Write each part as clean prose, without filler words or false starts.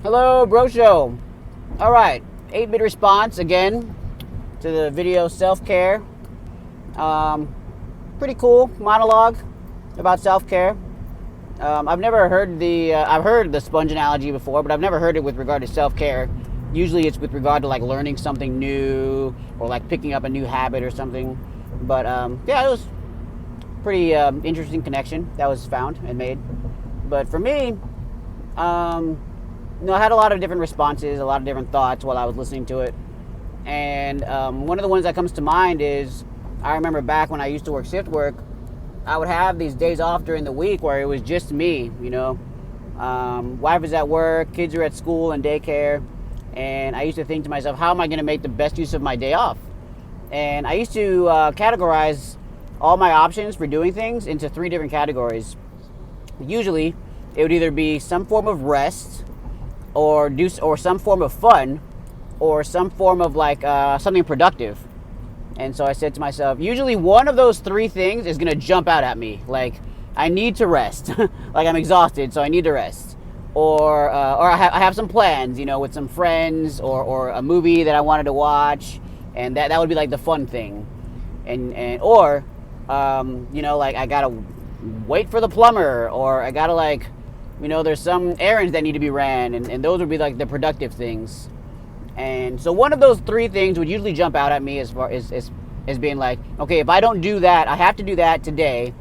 Hello, Bro Show. All right, 8-bit response again to the video self-care. Um, Pretty cool monologue about self-care. I've never heard I've heard the sponge analogy before, but I've never heard it with regard to self-care. Usually it's with regard to like learning something new or like picking up a new habit or something. But yeah, it was pretty interesting connection that was found and made. But for me, um, I had a lot of different responses, a lot of different thoughts while I was listening to it. And one of the ones that comes to mind is I remember back when I used to work shift work, I would have these days off during the week where it was just me, Wife is at work, kids are at school and daycare. And I used to think to myself, how am I going to make the best use of my day off? And I used to categorize all my options for doing things into 3 different categories. Usually, it would either be some form of rest, or some form of fun, or some form of like something productive. And so I said to myself, usually one of those 3 things is gonna jump out at me. Like, I need to rest. Like, I'm exhausted, so I need to rest. Or I have some plans, with some friends, or a movie that I wanted to watch, and that would be like the fun thing. Or like I gotta wait for the plumber, or I gotta like, there's some errands that need to be ran, and those would be like the productive things. And so one of those 3 things would usually jump out at me as far as being like, okay, if I don't do that, I have to do that today.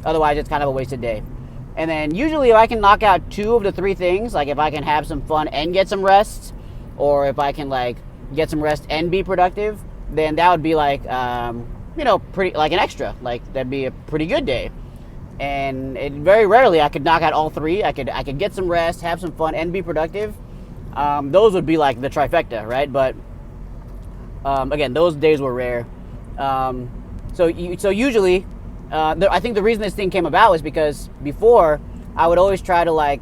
Otherwise, it's kind of a wasted day. And then usually if I can knock out 2 of the 3 things, like if I can have some fun and get some rest, or if I can like get some rest and be productive, then that would be like, pretty like an extra. Like that'd be a pretty good day. And very rarely I could knock out all 3. I could get some rest, have some fun, and be productive. Those would be like the trifecta, right? But again, those days were rare. So usually, I think the reason this thing came about was because before I would always try to like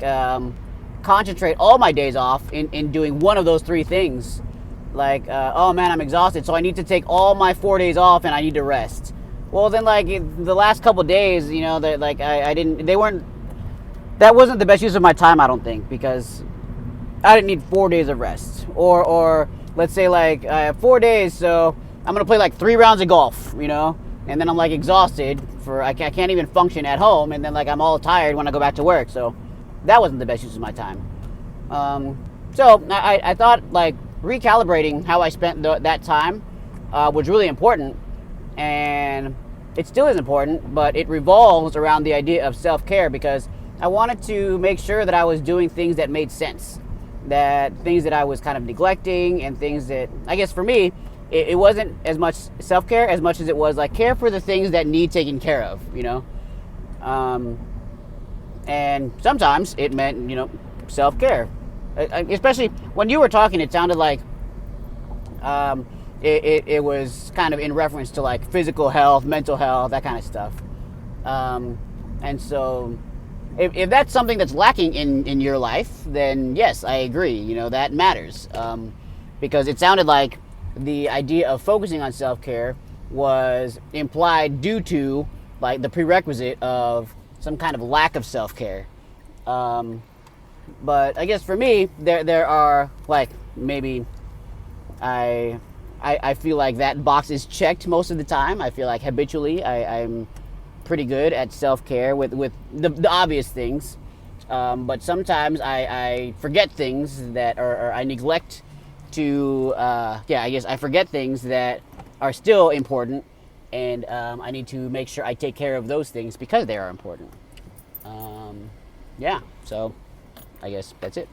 concentrate all my days off in doing one of those 3 things. Like, oh man, I'm exhausted, so I need to take all my 4 days off and I need to rest. Well, then like the last couple of days, that like that wasn't the best use of my time, I don't think, because I didn't need 4 days of rest. Or let's say like I have 4 days, so I'm gonna play like 3 rounds of golf, and then I'm like exhausted I can't even function at home, and then like I'm all tired when I go back to work. So that wasn't the best use of my time. So I thought like recalibrating how I spent that time was really important, and it still is important, but it revolves around the idea of self-care, because I wanted to make sure that I was doing things that made sense, that things that I was kind of neglecting, and things that, I guess for me, it wasn't as much self-care as much as it was like care for the things that need taken care of, and sometimes it meant, self-care. Especially when you were talking, it sounded like it was kind of in reference to like physical health, mental health, that kind of stuff. And so if that's something that's lacking in your life, then yes, I agree. That matters. Because it sounded like the idea of focusing on self-care was implied due to like the prerequisite of some kind of lack of self-care. But I guess for me, there are like maybe I feel like that box is checked most of the time. I feel like habitually I'm pretty good at self-care with the obvious things. But sometimes I forget things that, or I neglect to, I guess I forget things that are still important, and I need to make sure I take care of those things because they are important. So I guess that's it.